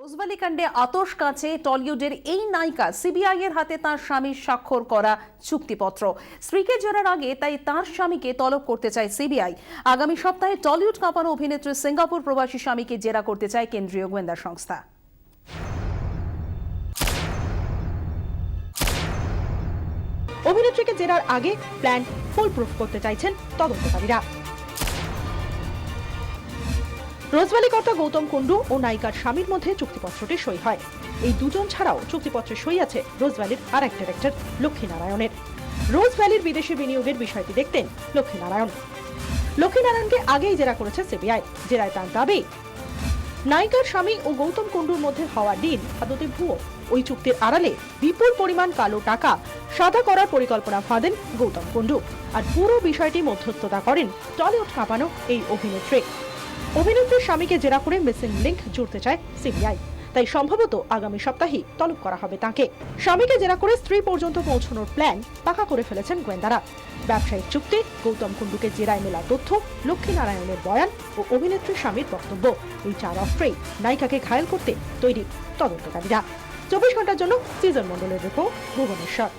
Rose Valley কাণ্ডে আতশ কাঁচে টলিউডের এই নায়িকা সিবিআই এর হাতে তার স্বামীর স্বাক্ষর করা চুক্তিপত্র। স্ত্রীকে জেরার আগে তাই তার স্বামীকে তলব করতে চায় সিবিআই। আগামী সপ্তাহে টলিউড কাঁপানো অভিনেত্রী সিঙ্গাপুর প্রবাসী স্বামীকে জেরা করতে চায় কেন্দ্রীয় গোয়েন্দা সংস্থা। অভিনেত্রীকে জেরার আগে প্ল্যান ফুলপ্রুফ করতে চাইছেন তদন্তকারীরা। রোজভ্যালি কর্তা গৌতম কুণ্ডু ও নায়িকার স্বামীর মধ্যে চুক্তিপত্রটি সই হয়। এই দুজন ছাড়াও চুক্তিপত্রে সই আছে রোজভ্যালির আরেক ডিরেক্টর লক্ষ্মীনারায়ণের। রোজভ্যালির বিদেশি বিনিয়োগের বিষয়টি দেখতেন লক্ষ্মীনারায়ণকে আগেই জেরা করেছে সিবিআই। জেরায় তার দাবি, নায়িকার স্বামী ও গৌতম কুণ্ডুর মধ্যে হওয়া ডিল আদতে ভুয়ো। ওই চুক্তির আড়ালে বিপুল পরিমাণ কালো টাকা সাদা করার পরিকল্পনা ফাঁদেন গৌতম কুণ্ডু। আর পুরো বিষয়টি মধ্যস্থতা করেন টলিউড কাঁপানো এই অভিনেত্রীর স্বামীকে জেরা করে মিসিং লিংক জুড়তে চায় সিবিআই। তাই সম্ভবত আগামী সপ্তাহেই তলব করা হবে তাঁকে। স্বামীকে জেরা করে স্ত্রী পর্যন্ত পৌঁছানোর প্ল্যান পাকা করে ফেলেছেন গোয়েন্দারা। ব্যবসায়িক চুক্তি, গৌতম কুণ্ডুকে জেরায় মেলা তথ্য, লক্ষ্মীনারায়ণের বয়ান ও অভিনেত্রীর স্বামীর বক্তব্য, এই চার অস্ত্রেই নায়িকাকে ঘায়েল করতে তৈরি তদন্তকারীরা। 24 ঘন্টার জন্য সৃজন মণ্ডলের রিপোর্ট, ভুবনেশ্বর।